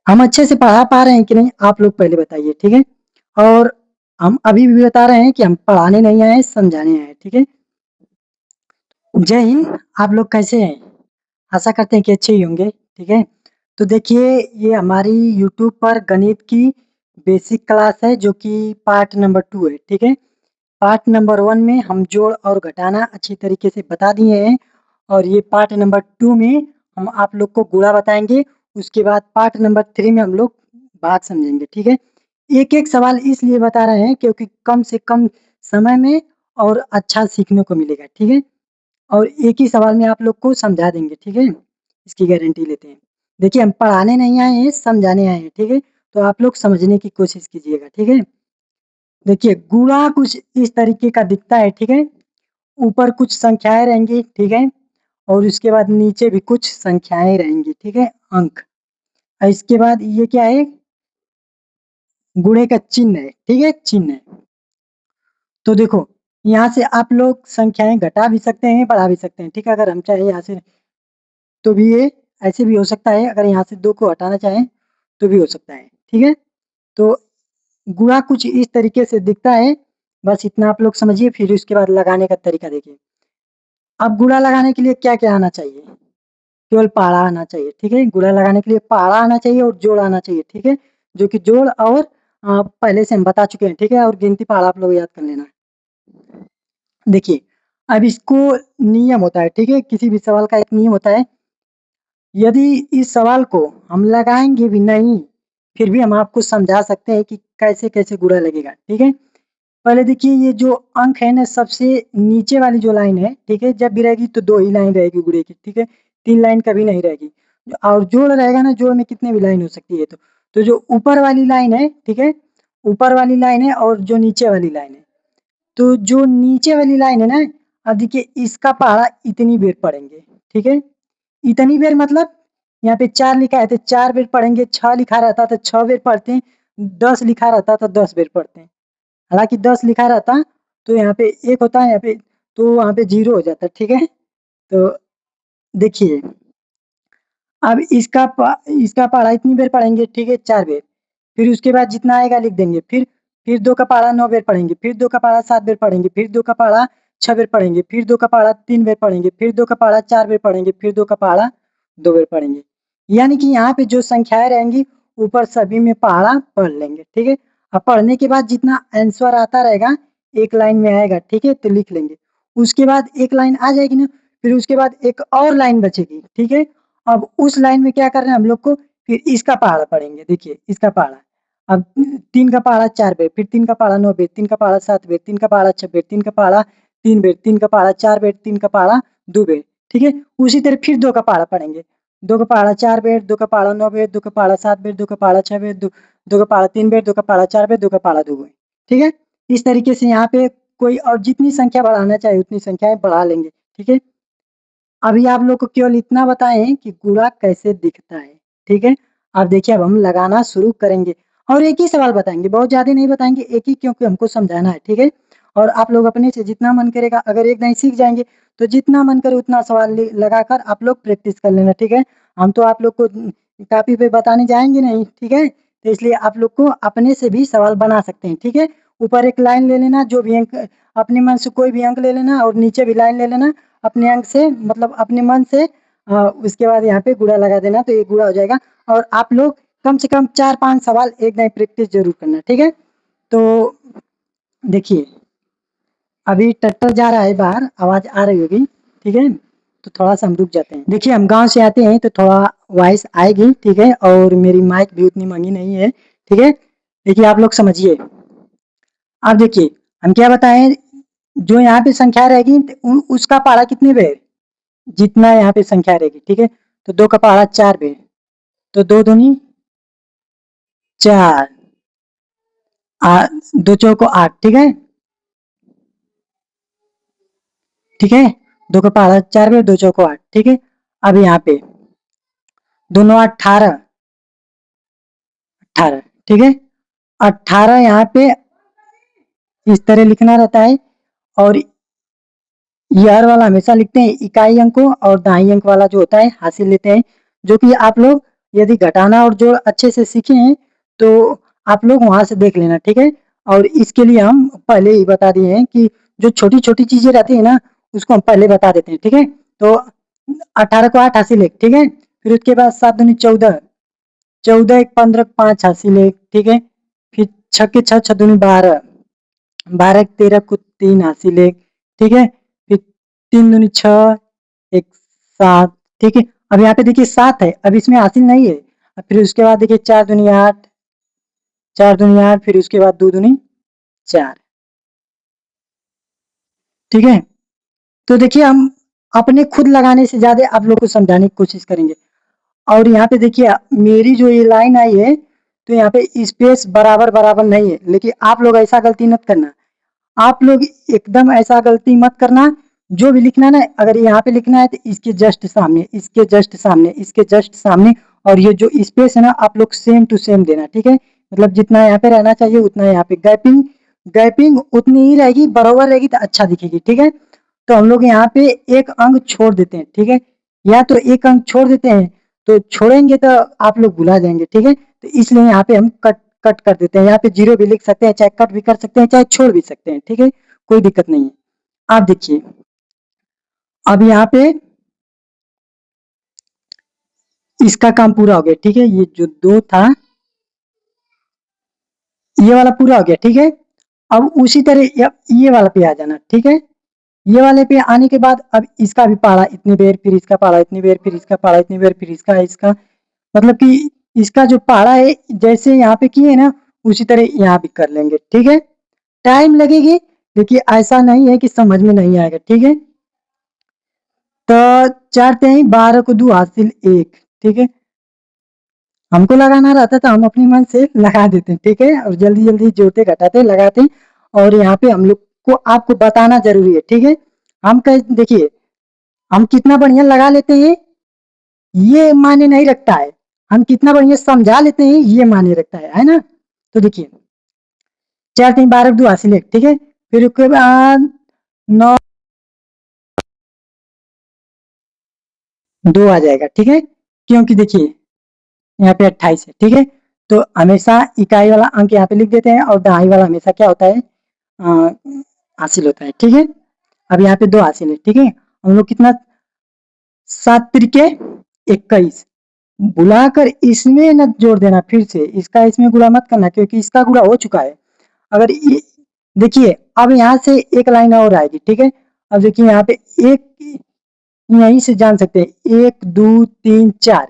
हम अच्छे से पढ़ा पा रहे हैं कि नहीं, आप लोग पहले बताइए, ठीक है? और हम अभी भी बता रहे हैं कि हम पढ़ाने नहीं आए हैं, समझाने आए हैं, ठीक है? जय हिंद, आप लोग कैसे हैं? आशा करते हैं कि अच्छे ही होंगे, ठीक है? तो देखिए, ये हमारी यूट्यूब पर गणित की बेसिक क्लास है जो कि पार्ट नंबर 2 है, ठीक है? पार्ट नंबर 1 में हम जोड़ और घटाना अच्छी तरीके से बता दिए हैं और ये पार्ट नंबर 2 में हम आप लोग को गुणा बताएँगे, उसके बाद पार्ट नंबर 3 में हम लोग भाग समझेंगे, ठीक है? एक-एक सवाल इसलिए बता रहे हैं क्योंकि कम से कम समय में और अच्छा सीखने को मिलेगा, ठीक है? और एक ही सवाल में आप लोग को समझा देंगे, ठीक है? इसकी गारंटी लेते हैं। देखिए, हम पढ़ाने नहीं आए हैं, समझाने आए हैं, ठीक है? तो आप लोग समझने की कोशिश कीजिएगा, ठीक है? देखिए, गुणा कुछ इस तरीके का दिखता है, ठीक है? ऊपर कुछ संख्याएँ रहेंगी, ठीक है? और उसके बाद नीचे भी कुछ संख्याएँ रहेंगी, ठीक है? अंक। और इसके बाद ये क्या है? गुणे का चिन्ह है, ठीक है? चिन्ह है। तो देखो, यहाँ से आप लोग संख्याएँ घटा भी सकते हैं, बढ़ा भी सकते हैं, ठीक है? अगर हम चाहें यहाँ से तो भी ये ऐसे भी हो सकता है, अगर यहाँ से 2 को हटाना चाहें, तो भी हो सकता है, ठीक है? तो गुणा कुछ इस तरीके से दिखता है, बस इतना आप लोग समझिए, फिर उसके बाद लगाने का तरीका देखिए। अब गुणा लगाने के लिए क्या-क्या आना चाहिए? केवल पहाड़ा आना चाहिए, ठीक है? गुणा लगाने के लिए पहाड़ा आना चाहिए और जोड़ आना चाहिए, ठीक है? जो कि जोड़ और पहले से हम बता चुके हैं, ठीक है? और गिनती पहाड़ा आप लोग याद कर लेना। देखिए, अब इसको नियम होता है, ठीक है? किसी भी सवाल का एक नियम होता है, यदि इस सवाल को हम लगाएँगे भी नहीं, फिर भी हम आपको समझा सकते हैं कि कैसे-कैसे गुणा लगेगा, ठीक है? पहले देखिए, ये जो अंक है ना, सबसे नीचे वाली जो लाइन है, ठीक है? जब भी रहेगी तो 2 ही लाइन रहेगी गुणे की, ठीक है? 3 लाइन कभी नहीं रहेगी। और जोड़ रहेगा ना, जोड़ में कितनी भी लाइन हो सकती है तो। तो जो ऊपर वाली लाइन है, ठीक है? ऊपर वाली लाइन है और जो नीचे वाली लाइन है। तो जो नीचे वाली लाइन है ना, अब देखिए इसका पहाड़ा इतनी बेर पढ़ेंगे, ठीक है? इतनी बेर मतलब यहाँ पे 4 लिखा है तो 4 बेर पढ़ेंगे, 6 लिखा रहता तो 6 बेर पढ़ते हैं, 10 लिखा रहता तो 10 बेर पढ़ते हैं। हालाँकि 10 लिखा रहता तो यहाँ पे 1 होता है, यहाँ पे तो वहाँ पे 0 हो जाता, ठीक है? तो देखिए, अब इसका पहाड़ा इतनी बेर पढ़ेंगे, ठीक है? 4 बेर। फिर उसके बाद जितना आएगा लिख देंगे। फिर 2 का पहाड़ा 9 बेर पढ़ेंगे, फिर 2 का पहाड़ा 7 बेर पढ़ेंगे, फिर 2 का पहाड़ा 6 बेर पढ़ेंगे, फिर 2 का पहाड़ा 3 बेर पढ़ेंगे, फिर 2 का पहाड़ा 4 बेर पढ़ेंगे, फिर 2 का पहाड़ा 2 बेर पढ़ेंगे। यानी कि यहाँ पे जो संख्याएँ रहेंगी, ऊपर सभी में पहाड़ा पढ़ लेंगे, ठीक है? अब पढ़ने के बाद जितना आंसर आता रहेगा, एक लाइन में आएगा, ठीक है? तो लिख लेंगे। उसके बाद एक लाइन आ जाएगी ना, फिर उसके बाद एक और लाइन बचेगी, ठीक है? अब उस लाइन में क्या करना है हम लोग को, फिर इसका पहाड़ा पढ़ेंगे, देखिए इसका पहाड़ा। अब 3 का पहाड़ा 4 बेर, फिर 3 का पहाड़ा 9 बेर, 3 का पहाड़ा 7 बेर, 3 का पहाड़ा 6 बेर, 3 का पहाड़ा 3 बेर, 3 का पहाड़ा 4 बेर, 3 का पहाड़ा 2 बेर, ठीक है? उसी तरह फिर 2 का पहाड़ा पढ़ेंगे। 2 का पहाड़ा 4 बेर, 2 का पहाड़ा 9 बेर, 2 का पहाड़ा 7 बेर, 2 का पहाड़ा 6 बेर, 2 का पहाड़ा 3 बेर, 2 का पहाड़ा 4 बेर, 2 का पहाड़ा 2 बेर, ठीक है? इस तरीके से यहाँ पे कोई और जितनी संख्या बढ़ाना चाहे उतनी संख्याएँ बढ़ा लेंगे, ठीक है? अभी आप लोग को केवल इतना बताए हैं कि गुणा कैसे दिखता है, ठीक है? अब देखिए, अब हम लगाना शुरू करेंगे और एक ही सवाल बताएँगे, बहुत ज़्यादा नहीं बताएँगे, एक ही, क्योंकि हमको समझाना है, ठीक है? और आप लोग अपने से जितना मन करेगा, अगर एक नहीं सीख जाएँगे, तो जितना मन करे उतना सवाल लगाकर आप लोग प्रैक्टिस कर लेना, ठीक है? हम तो आप लोग को कॉपी पे बताने जाएँगे नहीं, ठीक है? तो इसलिए आप लोग को अपने से भी सवाल बना सकते हैं, ठीक है? ऊपर एक लाइन ले लेना, जो भी अंक अपने मन से कोई भी अंक ले लेना और नीचे भी लाइन ले लेना, अपने अंक से, मतलब अपने मन से, उसके बाद यहाँ पे गुणा लगा देना, तो ये गुणा हो जाएगा। और आप लोग कम से कम 4-5 सवाल एक नई प्रैक्टिस ज़रूर करना, ठीक है? तो देखिए, अभी ट्रैक्टर जा रहा है बाहर, आवाज़ आ रही होगी, ठीक है? तो थोड़ा-सा हम रुक जाते हैं। देखिए, हम गाँव से आते हैं तो थोड़ा वॉइस आएगी, ठीक है? और मेरी माइक भी उतनी महँगी नहीं है, ठीक है? देखिए, आप लोग समझिए। अब देखिए, हम क्या बताएँ, जो यहाँ पे संख्या रहेगी उसका पहाड़ा कितनी बेर? जितना यहाँ पे संख्या रहेगी, ठीक है? तो 2 का पहाड़ा 4 बेर, तो 2 दूनी 4, 2 चौको 8, ठीक है? ठीक है? 2 का पहाड़ा 4 बेर, 2 चौको 8, ठीक है? अब यहाँ पे 2 9 18, 18, ठीक है? 18 यहाँ पे इस तरह लिखना रहता है और ये हर वाला हमेशा लिखते हैं इकाई अंक को, और दाई अंक वाला जो होता है हासिल लेते हैं, जो कि आप लोग यदि घटाना और जोड़ अच्छे से सीखे हैं तो आप लोग वहाँ से देख लेना, ठीक है? और इसके लिए हम पहले ही बता दिए हैं कि जो छोटी-छोटी चीज़ें रहती है ना, उसको हम पहले बता देते हैं, ठीक है? तो 18 को 8 हासिल 1, ठीक है? फिर उसके बाद 7 दूनी 14, 14 एक 15 5 हासिल 1, ठीक है? फिर 6 के 6 6 दूनी 12, 12 एक 13 को 3 हासिल 1, ठीक है? फिर 3 दूनी 6, एक 7, ठीक है? अब यहाँ पे देखिए 7 है, अब इसमें हासिल नहीं है। अब फिर उसके बाद देखिए 4 दूनी 8, 4 दूनी 8, फिर उसके बाद 2 दूनी 4, ठीक है? तो देखिए हम अपने खुद लगाने से ज़्यादा आप लोग को समझाने की कोशिश करेंगे। और यहाँ पे देखिए मेरी जो ये लाइन आई है, तो यहाँ पे स्पेस बराबर-बराबर नहीं है, लेकिन आप लोग ऐसा गलती मत करना। आप लोग एकदम ऐसा गलती मत करना, जो भी लिखना है ना, अगर यहाँ पे लिखना है तो इसके जस्ट सामने, इसके जस्ट सामने, इसके जस्ट सामने, और ये जो स्पेस है ना आप लोग सेम टू सेम देना, ठीक है? मतलब जितना यहाँ पे रहना चाहिए उतना यहाँ पे गैपिंग गैपिंग उतनी ही रहेगी, बराबर रहेगी तो अच्छा दिखेगी, ठीक है? तो हम लोग यहाँ पे एक अंक छोड़ देते हैं, ठीक है? या तो एक अंक छोड़ देते हैं, तो छोड़ेंगे तो आप लोग भुला जाएंगे, ठीक है? तो इसलिए यहाँ पे हम कट कट कर देते हैं। यहाँ पे जीरो भी लिख सकते हैं, चाहे कट भी कर सकते हैं, चाहे छोड़ भी सकते हैं, ठीक है? कोई दिक्कत नहीं है। आप देखिए अब यहाँ पे इसका काम पूरा हो गया, ठीक है? ये जो 2 था, ये वाला पूरा हो गया, ठीक है? अब उसी तरह ये वाला पे आ जाना, ठीक है? ये वाले पे आने के बाद अब इसका भी पढ़ा इतनी देर, फिर इसका पढ़ा इतनी देर, फिर इसका पढ़ा इतनी देर, फिर इसका मतलब कि इसका जो पढ़ा है जैसे यहाँ पे किए ना, उसी तरह यहाँ भी कर लेंगे, ठीक है? टाइम लगेगी, देखिए ऐसा नहीं है कि समझ में नहीं आएगा, ठीक है? तो 4 तेई 12 को 2 हासिल 1, ठीक है? हमको लगाना रहता तो हम अपने मन से लगा देते हैं, ठीक है? और जल्दी-जल्दी जोड़ते घटाते लगाते, और यहाँ पे हम लोग को आपको बताना ज़रूरी है, ठीक है? हम कह देखिए हम कितना बढ़िया लगा लेते हैं, ये मायने नहीं रखता है। हम कितना बढ़िया समझा लेते हैं, ये मायने रखता है ना? तो देखिए 4 3 12 2 हासिल 1, ठीक है? फिर उसके बाद 9 2 आ जाएगा, ठीक है? क्योंकि देखिए यहाँ पे 28 है, ठीक है? तो हमेशा इकाई वाला अंक यहाँ पे लिख देते हैं और दहाई वाला हमेशा क्या होता है, हासिल होता है, ठीक है? अब यहाँ पे 2 हासिल है, ठीक है? हम लोग कितना 7 त्रिके 21, बुलाकर इसमें न जोड़ देना, फिर से इसका इसमें गुणा मत करना क्योंकि इसका गुणा हो चुका है। अगर ये देखिए अब यहाँ से एक लाइन और आएगी, ठीक है? अब देखिए यहाँ पे एक यहीं से जान सकते हैं 1 2 3 4,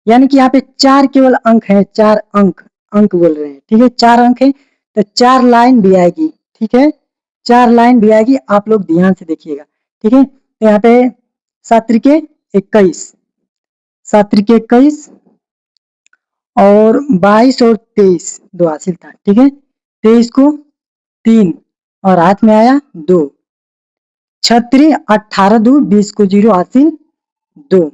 यानी कि यहाँ पे 4 केवल अंक हैं, 4 अंक अंक बोल रहे हैं, ठीक है? 4 अंक है तो 4 लाइन भी आएगी, ठीक है? 4 लाइन भी आएगी, आप लोग ध्यान से देखिएगा, ठीक है? तो यहाँ पे 7 त्रिके 21, 7 त्रिके 21 और 22 और 23 2 हासिल था, ठीक है? 23 को 3 और हाथ में आया 2, 6 18 2 20 को 0 हासिल 2,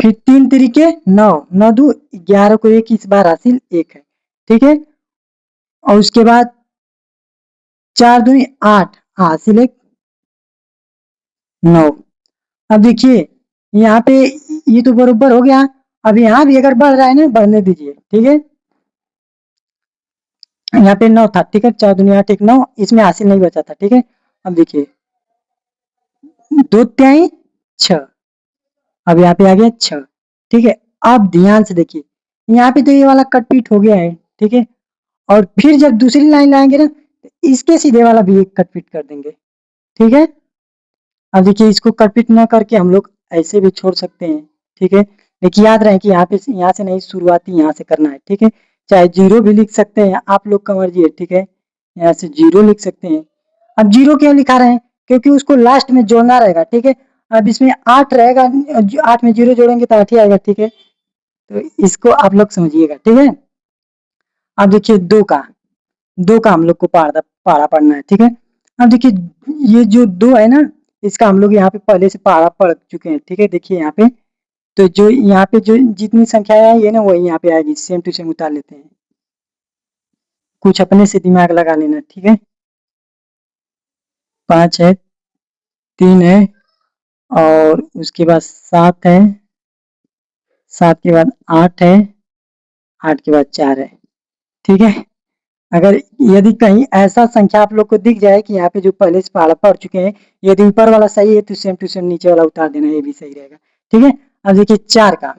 फिर 3 तरीके 9 9 2 11 को 1 इस बार हासिल 1 है, ठीक है? और उसके बाद 4 दूनी 8 हासिल 1 9। अब देखिए यहाँ पे ये तो बरोबर हो गया। अब यहाँ भी अगर बढ़ रहा है ना, बढ़ने दीजिए, ठीक है? यहाँ पे 9 था, ठीक है? 4 दूनी 8 1 9, इसमें हासिल नहीं बचा था, ठीक है? अब देखिए 2 त्याई 6, अब यहाँ पे आ गया 6, ठीक है? अब ध्यान से देखिए यहाँ पे तो ये वाला कट पीट हो गया है, ठीक है? और फिर जब दूसरी लाइन लाएंगे ना, तो इसके सीधे वाला भी एक कट पीट कर देंगे, ठीक है? अब देखिए इसको कट पीट ना करके हम लोग ऐसे भी छोड़ सकते हैं, ठीक है? लेकिन याद रहे कि यहाँ पे यहाँ से नहीं, शुरुआती यहाँ से करना है, ठीक है? चाहे जीरो भी लिख सकते हैं, आप लोग का मर्जी है, ठीक है? यहाँ से जीरो लिख सकते हैं। अब जीरो क्यों लिखा रहे हैं? क्योंकि उसको लास्ट में जोड़ना रहेगा, ठीक है? अब इसमें 8 रहेगा, 8 में जीरो जोड़ेंगे तो 8 ही आएगा, ठीक है? तो इसको आप लोग समझिएगा, ठीक है? अब देखिए 2 का हम लोग को पहाड़ा पढ़ना है, ठीक है? अब देखिए ये जो 2 है ना, इसका हम लोग यहाँ पे पहले से पहाड़ा पढ़ चुके हैं, ठीक है? देखिए यहाँ पे तो जो यहाँ पे जो जितनी संख्या आई है ना, वही यहाँ पे आएगी, सेम टू सेम उतार लेते हैं। कुछ अपने से दिमाग लगा लेना, ठीक है? 5 है, 3 है और उसके बाद 7 है, 7 के बाद 8 है, 8 के बाद 4 है। ठीक है। अगर यदि कहीं ऐसा संख्या आप लोग को दिख जाए कि यहाँ पे जो पहले से पहाड़ा पढ़ चुके हैं, यदि ऊपर वाला सही है तो सेम टू सेम नीचे वाला उतार देना, ये भी सही रहेगा। ठीक है। अब देखिए 4 का।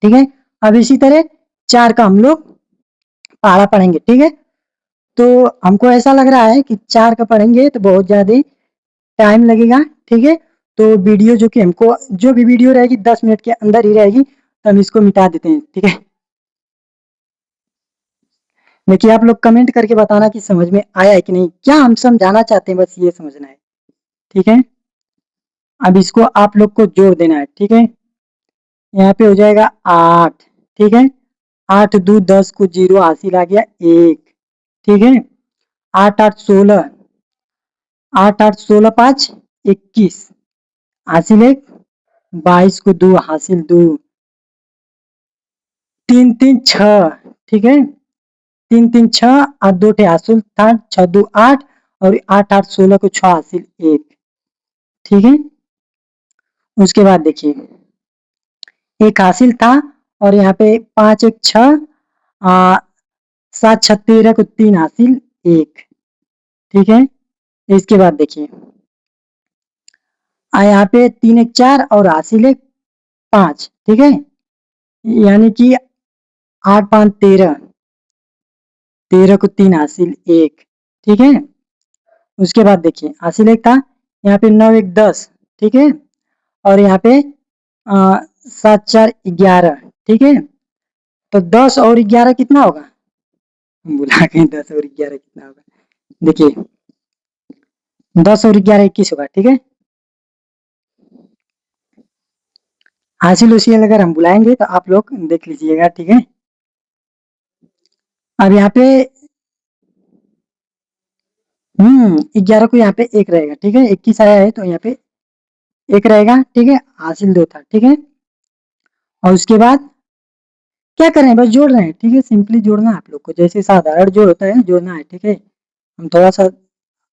ठीक है। अब इसी तरह 4 का हम लोग पहाड़ा पढ़ेंगे। ठीक है। तो हमको ऐसा लग रहा है कि 4 का पढ़ेंगे तो बहुत ज्यादा टाइम लगेगा। ठीक है। तो वीडियो जो कि हमको जो भी वीडियो रहेगी 10 मिनट के अंदर ही रहेगी, तो हम इसको मिटा देते हैं। ठीक है। देखिए आप लोग कमेंट करके बताना कि समझ में आया है कि नहीं, क्या हम समझाना चाहते हैं, बस ये समझना है। ठीक है। अब इसको आप लोग को जोड़ देना है। ठीक है। यहाँ पे हो जाएगा 8। ठीक है। 8 दो 10 को 0 हासिल आ गया 1। ठीक है। 8 8 16, 8 8 16 5 21 हासिल 1, 22 को 2 हासिल 2, 3 3 6। ठीक है। 3 3 6 और 2 टे हासिल था, 6 2 8 और 8 8 16 को 6 हासिल 1। ठीक है। उसके बाद देखिए एक हासिल था, और यहाँ पे 5 1 6, 7 6 13 को 3 हासिल 1। ठीक है। इसके बाद देखिए यहाँ पे 3 1 4 और हासिल 1 5। ठीक है। यानी कि 8 5 13, 13 को 3 हासिल 1। ठीक है। उसके बाद देखिए हासिल 1 था, यहाँ पे 9 1 10। ठीक है। और यहाँ पे 7 4 11। ठीक है। तो 10 और 11 कितना होगा, बुला गए, 10 और 11 कितना होगा। देखिए 10 और 11 21 होगा। ठीक है। हासिल उसील अगर हम बुलाएंगे तो आप लोग देख लीजिएगा। ठीक है। अब यहाँ पे 11 को यहाँ पे एक रहेगा। ठीक है। 21 आया है तो यहाँ पे एक रहेगा। ठीक है। हासिल 2 था। ठीक है। और उसके बाद क्या कर रहे हैं, बस जोड़ रहे हैं। ठीक है। सिंपली जोड़ना है आप लोग को, जैसे साधारण जोड़ होता है जोड़ना है। ठीक है। हम थोड़ा सा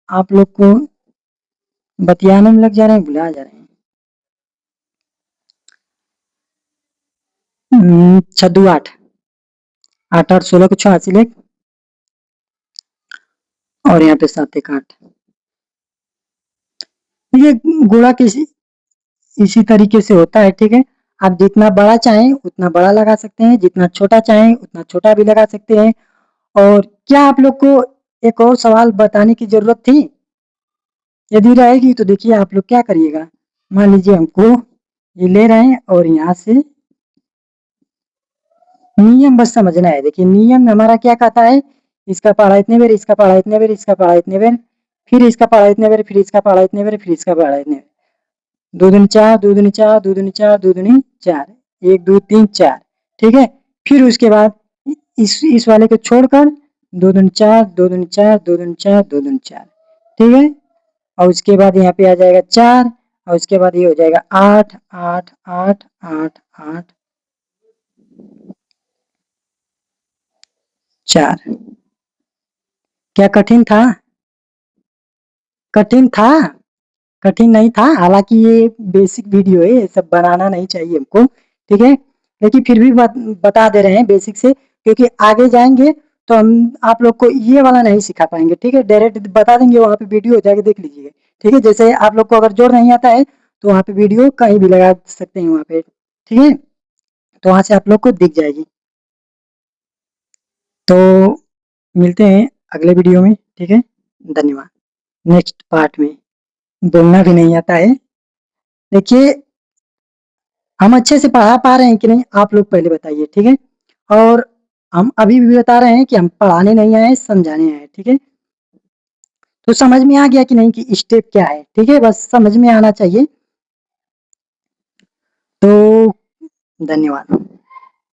आप लोग को बतियाने में लग जा रहे हैं, भुला जा रहे हैं। 6 2 8, 8 8 16 को 6 हासिल 1, और यहाँ पे 7 1 8। ये गुणा किसी इसी तरीके से होता है। ठीक है। आप जितना बड़ा चाहें उतना बड़ा लगा सकते हैं, जितना छोटा चाहें उतना छोटा भी लगा सकते हैं। और क्या आप लोग को एक और सवाल बताने की जरूरत थी, यदि रहेगी तो देखिए आप लोग क्या करिएगा। मान लीजिए हमको ये ले रहे हैं और यहाँ से नियम बस समझना है। देखिए नियम हमारा क्या कहता है, इसका पहाड़ा इतने बेर, इसका पहाड़ा इतने बेर, इसका पहाड़ा इतने बेर, फिर इसका पहाड़ा इतने बेर, फिर इसका पहाड़ा इतने बेर, फिर इसका पहाड़ा इतने बेर। 2 दूनी 4, 2 दूनी 4, 2 दूनी 4, 2 दूनी 4, 1 2 3 4। ठीक है। फिर उसके बाद इस वाले को छोड़कर 2 दूनी 4, 2 दूनी 4, 2 दूनी 4, 2 दूनी 4। ठीक है। और उसके बाद यहाँ पे आ जाएगा 4, और उसके बाद ये हो जाएगा 8 8 8 8 8 4। क्या कठिन था, कठिन था, कठिन नहीं था। हालांकि ये बेसिक वीडियो है, ये सब बनाना नहीं चाहिए हमको। ठीक है। लेकिन फिर भी बता दे रहे हैं बेसिक से, क्योंकि आगे जाएंगे तो हम आप लोग को ये वाला नहीं सिखा पाएंगे। ठीक है। डायरेक्ट बता देंगे, वहाँ पे वीडियो हो जाएगा, देख लीजिएगा। ठीक है। जैसे आप लोग को अगर जोड़ नहीं आता है तो वहाँ पे वीडियो कहीं भी लगा सकते हैं वहाँ पे। ठीक है। तो वहाँ से आप लोग को दिख जाएगी। तो मिलते हैं अगले वीडियो में। ठीक है। धन्यवाद। नेक्स्ट पार्ट में। बोलना भी नहीं आता है। देखिए हम अच्छे से पढ़ा पा रहे हैं कि नहीं, आप लोग पहले बताइए। ठीक है। और हम अभी भी बता रहे हैं कि हम पढ़ाने नहीं आए, समझाने आए। ठीक है। तो समझ में आ गया कि नहीं कि स्टेप क्या है। ठीक है। बस समझ में आना चाहिए। तो धन्यवाद।